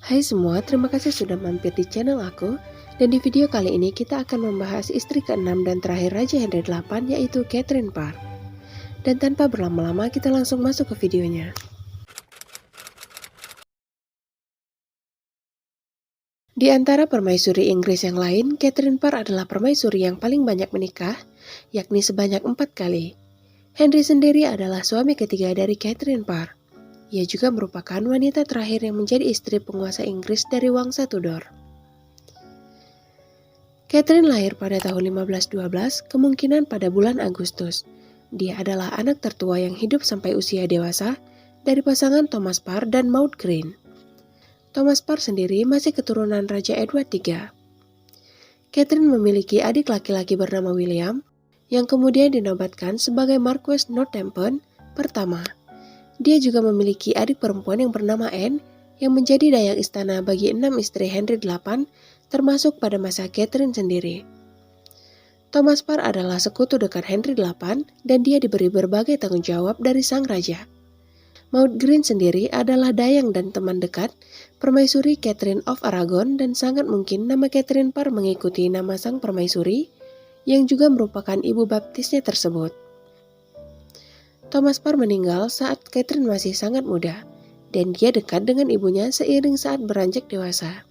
Hai semua, terima kasih sudah mampir di channel aku. Dan di video kali ini kita akan membahas istri ke-6 dan terakhir Raja Henry VIII, yaitu Catherine Parr. Dan tanpa berlama-lama kita langsung masuk ke videonya. Di antara permaisuri Inggris yang lain, Catherine Parr adalah permaisuri yang paling banyak menikah, yakni sebanyak 4 kali. Henry sendiri adalah suami ketiga dari Catherine Parr. Ia juga merupakan wanita terakhir yang menjadi istri penguasa Inggris dari Wangsa Tudor. Catherine lahir pada tahun 1512, kemungkinan pada bulan Agustus. Dia adalah anak tertua yang hidup sampai usia dewasa dari pasangan Thomas Parr dan Maud Green. Thomas Parr sendiri masih keturunan Raja Edward III. Catherine memiliki adik laki-laki bernama William, yang kemudian dinobatkan sebagai Marquess Northampton pertama. Dia juga memiliki adik perempuan yang bernama Anne, yang menjadi dayang istana bagi 6 istri Henry VIII, termasuk pada masa Catherine sendiri. Thomas Parr adalah sekutu dekat Henry VIII dan dia diberi berbagai tanggung jawab dari sang raja. Maud Green sendiri adalah dayang dan teman dekat permaisuri Catherine of Aragon dan sangat mungkin nama Catherine Parr mengikuti nama sang permaisuri yang juga merupakan ibu baptisnya tersebut. Thomas Parr meninggal saat Catherine masih sangat muda dan dia dekat dengan ibunya seiring saat beranjak dewasa.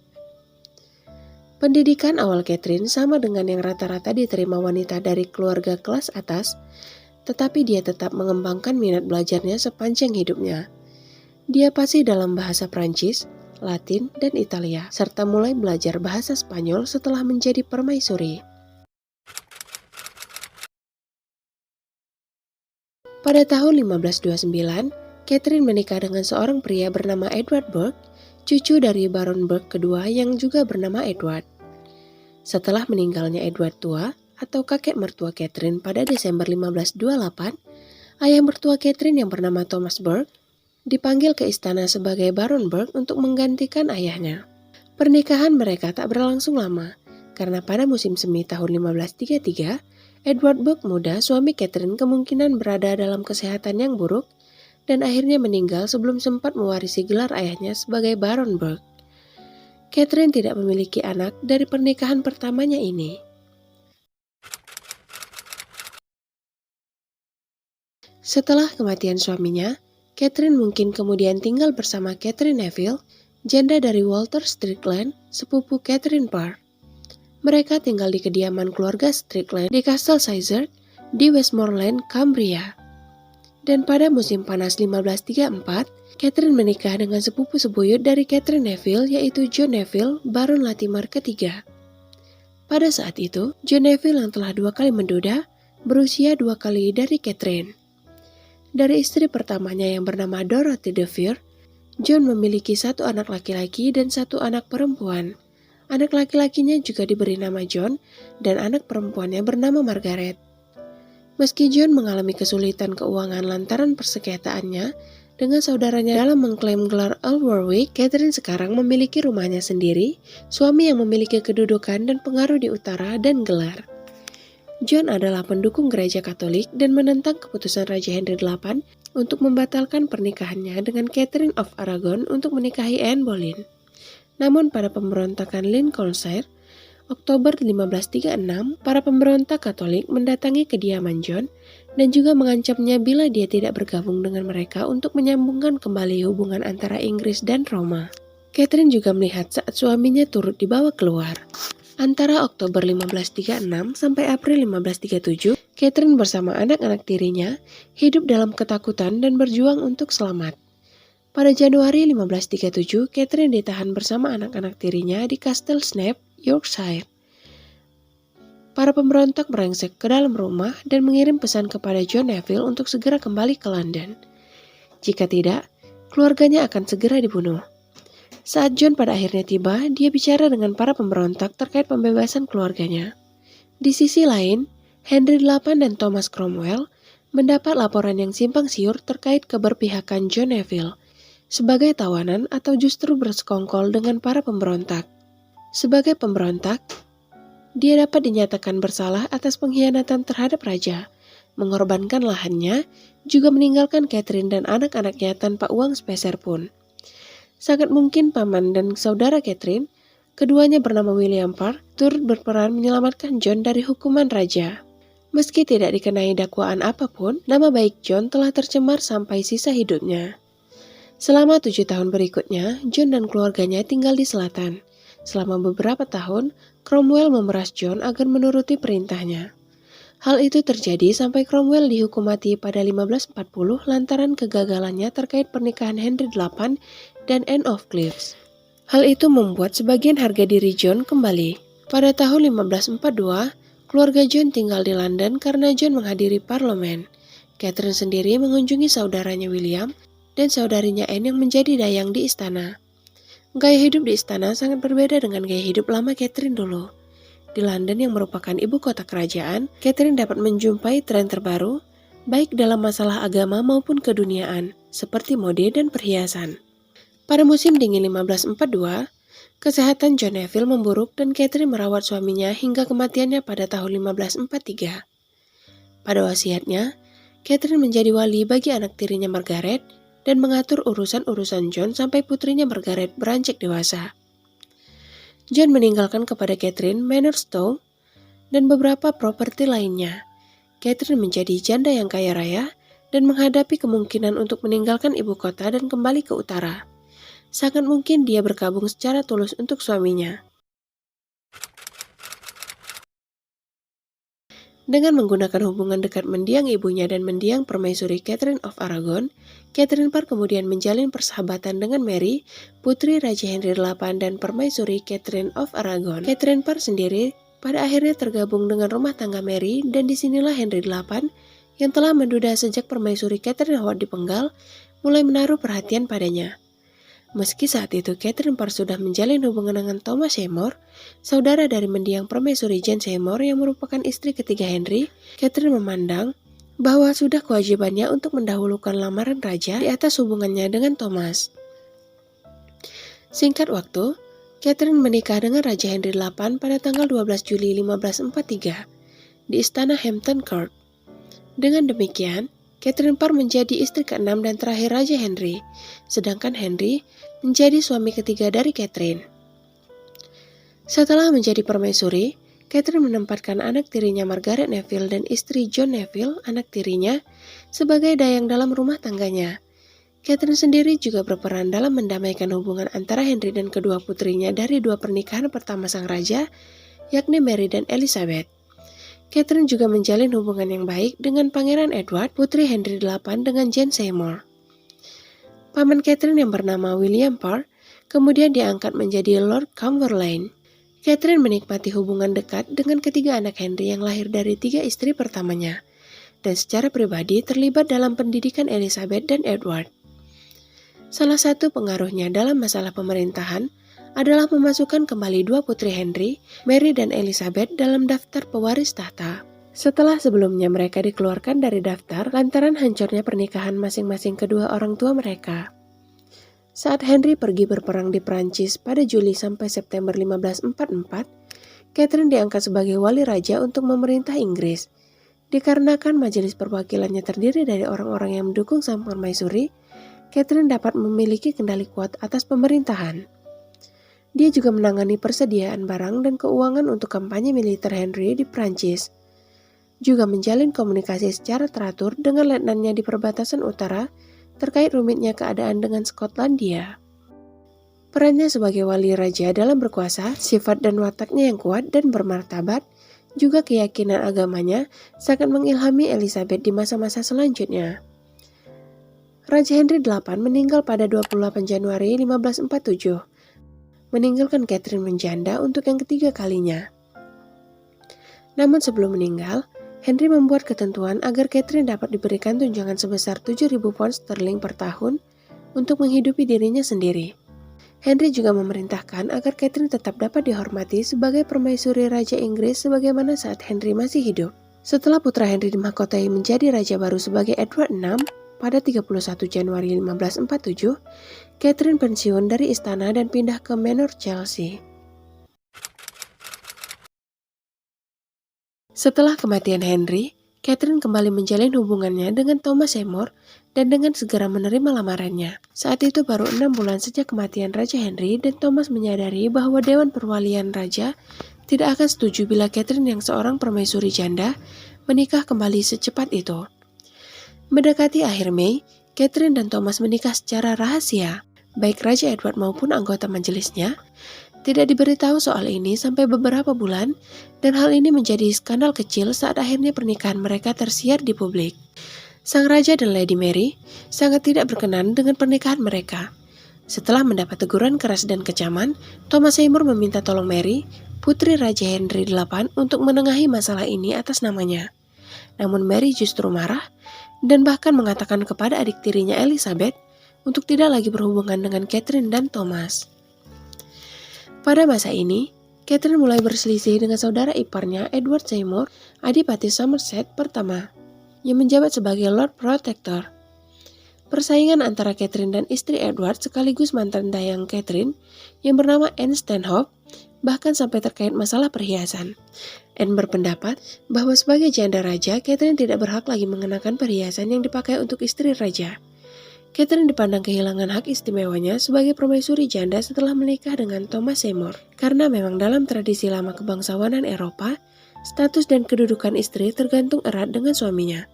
Pendidikan awal Catherine sama dengan yang rata-rata diterima wanita dari keluarga kelas atas, tetapi dia tetap mengembangkan minat belajarnya sepanjang hidupnya. Dia fasih dalam bahasa Prancis, Latin, dan Italia, serta mulai belajar bahasa Spanyol setelah menjadi permaisuri. Pada tahun 1529, Catherine menikah dengan seorang pria bernama Edward Burke, cucu dari Baron Burke kedua yang juga bernama Edward. Setelah meninggalnya Edward tua, atau kakek mertua Catherine pada Desember 1528, ayah mertua Catherine yang bernama Thomas Burke dipanggil ke istana sebagai Baron Burke untuk menggantikan ayahnya. Pernikahan mereka tak berlangsung lama, karena pada musim semi tahun 1533, Edward Burke muda, suami Catherine, kemungkinan berada dalam kesehatan yang buruk dan akhirnya meninggal sebelum sempat mewarisi gelar ayahnya sebagai Baron Burke. Catherine tidak memiliki anak dari pernikahan pertamanya ini. Setelah kematian suaminya, Catherine mungkin kemudian tinggal bersama Catherine Neville, janda dari Walter Strickland, sepupu Catherine Parr. Mereka tinggal di kediaman keluarga Strickland di Castle Sizergh di Westmoreland, Cumbria. Dan pada musim panas 1534, Catherine menikah dengan sepupu sebuyut dari Catherine Neville, yaitu John Neville, Baron Latimer ketiga. Pada saat itu, John Neville yang telah 2 kali menduda, berusia 2 kali dari Catherine. Dari istri pertamanya yang bernama Dorothy de Vere, John memiliki 1 anak laki-laki dan 1 anak perempuan. Anak laki-lakinya juga diberi nama John dan anak perempuannya bernama Margaret. Meski John mengalami kesulitan keuangan lantaran persengketaannya dengan saudaranya dalam mengklaim gelar Earl Warwick, Catherine sekarang memiliki rumahnya sendiri, suami yang memiliki kedudukan dan pengaruh di utara dan gelar. John adalah pendukung gereja Katolik dan menentang keputusan Raja Henry VIII untuk membatalkan pernikahannya dengan Catherine of Aragon untuk menikahi Anne Boleyn. Namun pada pemberontakan Lincolnshire, Oktober 1536, para pemberontak Katolik mendatangi kediaman John dan juga mengancamnya bila dia tidak bergabung dengan mereka untuk menyambungkan kembali hubungan antara Inggris dan Roma. Catherine juga melihat saat suaminya turut dibawa keluar. Antara Oktober 1536 sampai April 1537, Catherine bersama anak-anak tirinya hidup dalam ketakutan dan berjuang untuk selamat. Pada Januari 1537, Catherine ditahan bersama anak-anak tirinya di Castle Snape, Yorkshire. Para pemberontak merengsek ke dalam rumah dan mengirim pesan kepada John Neville untuk segera kembali ke London. Jika tidak, keluarganya akan segera dibunuh. Saat John pada akhirnya tiba, dia bicara dengan para pemberontak terkait pembebasan keluarganya. Di sisi lain, Henry VIII dan Thomas Cromwell mendapat laporan yang simpang siur terkait keberpihakan John Neville sebagai tawanan atau justru bersekongkol dengan para pemberontak. Sebagai pemberontak, dia dapat dinyatakan bersalah atas pengkhianatan terhadap raja, mengorbankan lahannya, juga meninggalkan Catherine dan anak-anaknya tanpa uang sepeser pun. Sangat mungkin paman dan saudara Catherine, keduanya bernama William Park, turut berperan menyelamatkan John dari hukuman raja. Meski tidak dikenai dakwaan apapun, nama baik John telah tercemar sampai sisa hidupnya. Selama 7 tahun berikutnya, John dan keluarganya tinggal di selatan. Selama beberapa tahun, Cromwell memeras John agar menuruti perintahnya. Hal itu terjadi sampai Cromwell dihukum mati pada 1540 lantaran kegagalannya terkait pernikahan Henry VIII dan Anne of Cleves. Hal itu membuat sebagian harga diri John kembali. Pada tahun 1542, keluarga John tinggal di London karena John menghadiri parlemen. Catherine sendiri mengunjungi saudaranya William dan saudarinya Anne yang menjadi dayang di istana. Gaya hidup di istana sangat berbeda dengan gaya hidup lama Catherine dulu. Di London yang merupakan ibu kota kerajaan, Catherine dapat menjumpai tren terbaru, baik dalam masalah agama maupun keduniaan, seperti mode dan perhiasan. Pada musim dingin 1542, kesehatan John Neville memburuk dan Catherine merawat suaminya hingga kematiannya pada tahun 1543. Pada wasiatnya, Catherine menjadi wali bagi anak tirinya Margaret dan mengatur urusan-urusan John sampai putrinya Margaret beranjak dewasa. John meninggalkan kepada Catherine Manor Stowe dan beberapa properti lainnya. Catherine menjadi janda yang kaya raya dan menghadapi kemungkinan untuk meninggalkan ibu kota dan kembali ke utara. Sangat mungkin dia berkabung secara tulus untuk suaminya. Dengan menggunakan hubungan dekat mendiang ibunya dan mendiang permaisuri Catherine of Aragon, Catherine Parr kemudian menjalin persahabatan dengan Mary, putri Raja Henry VIII dan permaisuri Catherine of Aragon. Catherine Parr sendiri pada akhirnya tergabung dengan rumah tangga Mary dan disinilah Henry VIII yang telah menduda sejak permaisuri Catherine Howard dipenggal mulai menaruh perhatian padanya. Meski saat itu Catherine Parr sudah menjalin hubungan dengan Thomas Seymour, saudara dari mendiang permaisuri Jane Seymour yang merupakan istri ketiga Henry, Catherine memandang bahwa sudah kewajibannya untuk mendahulukan lamaran raja di atas hubungannya dengan Thomas. Singkat waktu, Catherine menikah dengan Raja Henry VIII pada tanggal 12 Juli 1543 di istana Hampton Court. Dengan demikian, Catherine Parr menjadi istri ke-6 dan terakhir Raja Henry, sedangkan Henry menjadi suami ketiga dari Catherine. Setelah menjadi permaisuri, Catherine menempatkan anak tirinya Margaret Neville dan istri John Neville, anak tirinya, sebagai dayang dalam rumah tangganya. Catherine sendiri juga berperan dalam mendamaikan hubungan antara Henry dan kedua putrinya dari dua pernikahan pertama sang raja, yakni Mary dan Elizabeth. Catherine juga menjalin hubungan yang baik dengan Pangeran Edward, putri Henry VIII dengan Jane Seymour. Paman Catherine yang bernama William Parr kemudian diangkat menjadi Lord Cumberland. Catherine menikmati hubungan dekat dengan ketiga anak Henry yang lahir dari 3 istri pertamanya, dan secara pribadi terlibat dalam pendidikan Elizabeth dan Edward. Salah satu pengaruhnya dalam masalah pemerintahan adalah memasukkan kembali 2 putri Henry, Mary dan Elizabeth dalam daftar pewaris tahta. Setelah sebelumnya mereka dikeluarkan dari daftar lantaran hancurnya pernikahan masing-masing kedua orang tua mereka. Saat Henry pergi berperang di Prancis pada Juli sampai September 1544, Catherine diangkat sebagai wali raja untuk memerintah Inggris. Dikarenakan majelis perwakilannya terdiri dari orang-orang yang mendukung sang permaisuri, Catherine dapat memiliki kendali kuat atas pemerintahan. Dia juga menangani persediaan barang dan keuangan untuk kampanye militer Henry di Prancis. Juga menjalin komunikasi secara teratur dengan letnannya di perbatasan utara terkait rumitnya keadaan dengan Skotlandia. Perannya sebagai wali raja dalam berkuasa, sifat dan wataknya yang kuat dan bermartabat, juga keyakinan agamanya sangat mengilhami Elizabeth di masa-masa selanjutnya. Raja Henry VIII meninggal pada 28 Januari 1547, meninggalkan Catherine menjanda untuk yang ketiga kalinya. Namun sebelum meninggal, Henry membuat ketentuan agar Catherine dapat diberikan tunjangan sebesar 7.000 pound sterling per tahun untuk menghidupi dirinya sendiri. Henry juga memerintahkan agar Catherine tetap dapat dihormati sebagai permaisuri Raja Inggris sebagaimana saat Henry masih hidup. Setelah putra Henry dimahkotai menjadi raja baru sebagai Edward VI pada 31 Januari 1547, Catherine pensiun dari istana dan pindah ke Manor Chelsea. Setelah kematian Henry, Catherine kembali menjalin hubungannya dengan Thomas Seymour dan dengan segera menerima lamarannya. Saat itu baru 6 bulan sejak kematian Raja Henry dan Thomas menyadari bahwa Dewan Perwalian Raja tidak akan setuju bila Catherine yang seorang permaisuri janda menikah kembali secepat itu. Mendekati akhir Mei, Catherine dan Thomas menikah secara rahasia. Baik Raja Edward maupun anggota majelisnya tidak diberitahu soal ini sampai beberapa bulan, dan hal ini menjadi skandal kecil saat akhirnya pernikahan mereka tersiar di publik. Sang Raja dan Lady Mary sangat tidak berkenan dengan pernikahan mereka. Setelah mendapat teguran keras dan kecaman, Thomas Seymour meminta tolong Mary, putri Raja Henry VIII, untuk menengahi masalah ini atas namanya. Namun Mary justru marah dan bahkan mengatakan kepada adik tirinya Elizabeth untuk tidak lagi berhubungan dengan Catherine dan Thomas. Pada masa ini, Catherine mulai berselisih dengan saudara iparnya Edward Seymour, Adipati Somerset pertama, yang menjabat sebagai Lord Protector. Persaingan antara Catherine dan istri Edward sekaligus mantan dayang Catherine yang bernama Anne Stanhope bahkan sampai terkait masalah perhiasan. Anne berpendapat bahwa sebagai janda raja, Catherine tidak berhak lagi mengenakan perhiasan yang dipakai untuk istri raja. Catherine dipandang kehilangan hak istimewanya sebagai permaisuri janda setelah menikah dengan Thomas Seymour. Karena memang dalam tradisi lama kebangsawanan Eropa, status dan kedudukan istri tergantung erat dengan suaminya.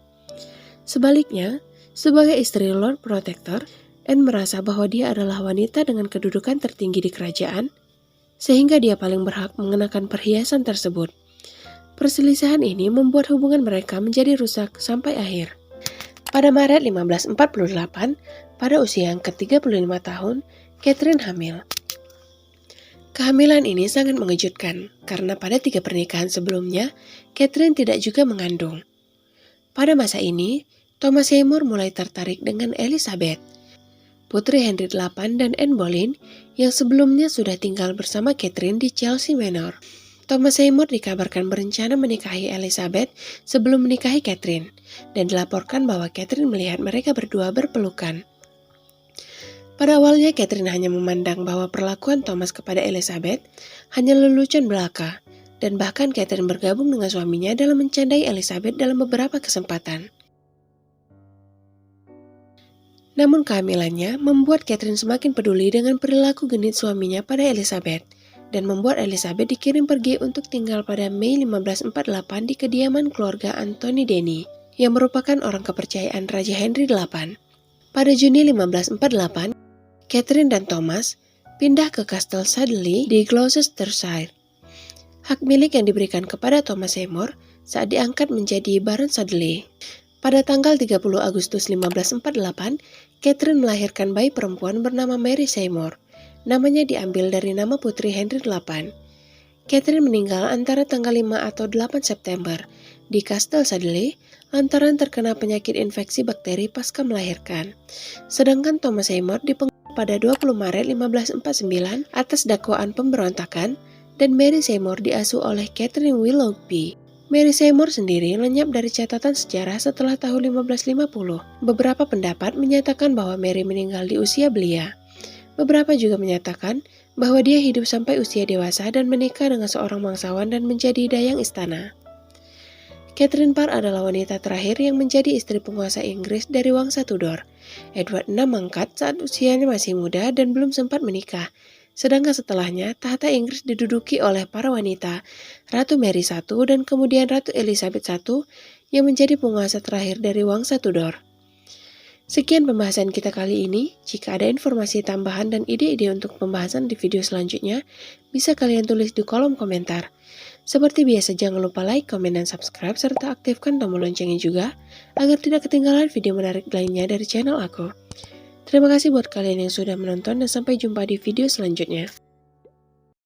Sebaliknya, sebagai istri Lord Protector, Anne merasa bahwa dia adalah wanita dengan kedudukan tertinggi di kerajaan, sehingga dia paling berhak mengenakan perhiasan tersebut. Perselisihan ini membuat hubungan mereka menjadi rusak sampai akhir. Pada Maret 1548, pada usia yang ke-35 tahun, Catherine hamil. Kehamilan ini sangat mengejutkan, karena pada 3 pernikahan sebelumnya, Catherine tidak juga mengandung. Pada masa ini, Thomas Seymour mulai tertarik dengan Elizabeth, putri Henry VIII dan Anne Boleyn, yang sebelumnya sudah tinggal bersama Catherine di Chelsea Manor. Thomas Seymour dikabarkan berencana menikahi Elizabeth sebelum menikahi Catherine, dan dilaporkan bahwa Catherine melihat mereka berdua berpelukan. Pada awalnya Catherine hanya memandang bahwa perlakuan Thomas kepada Elizabeth hanya lelucon belaka, dan bahkan Catherine bergabung dengan suaminya dalam mencandai Elizabeth dalam beberapa kesempatan. Namun kehamilannya membuat Catherine semakin peduli dengan perilaku genit suaminya pada Elizabeth, dan membuat Elizabeth dikirim pergi untuk tinggal pada Mei 1548 di kediaman keluarga Anthony Denny, yang merupakan orang kepercayaan Raja Henry VIII. Pada Juni 1548, Catherine dan Thomas pindah ke Castle Sudley di Gloucestershire. Hak milik yang diberikan kepada Thomas Seymour saat diangkat menjadi Baron Sudley. Pada tanggal 30 Agustus 1548, Catherine melahirkan bayi perempuan bernama Mary Seymour. Namanya diambil dari nama putri Henry VIII. Catherine meninggal antara tanggal 5 atau 8 September di Castle Sudley lantaran terkena penyakit infeksi bakteri pasca melahirkan. Sedangkan Thomas Seymour dipenggal pada 20 Maret 1549 atas dakwaan pemberontakan, dan Mary Seymour diasuh oleh Catherine Willoughby. Mary Seymour sendiri lenyap dari catatan sejarah setelah tahun 1550. Beberapa pendapat menyatakan bahwa Mary meninggal di usia belia. Beberapa juga menyatakan bahwa dia hidup sampai usia dewasa dan menikah dengan seorang bangsawan dan menjadi dayang istana. Catherine Parr adalah wanita terakhir yang menjadi istri penguasa Inggris dari Wangsa Tudor. Edward VI mangkat saat usianya masih muda dan belum sempat menikah. Sedangkan setelahnya, tahta Inggris diduduki oleh para wanita, Ratu Mary I dan kemudian Ratu Elizabeth I yang menjadi penguasa terakhir dari Wangsa Tudor. Sekian pembahasan kita kali ini. Jika ada informasi tambahan dan ide-ide untuk pembahasan di video selanjutnya, bisa kalian tulis di kolom komentar. Seperti biasa, jangan lupa like, komen, dan subscribe, serta aktifkan tombol loncengnya juga, agar tidak ketinggalan video menarik lainnya dari channel aku. Terima kasih buat kalian yang sudah menonton dan sampai jumpa di video selanjutnya.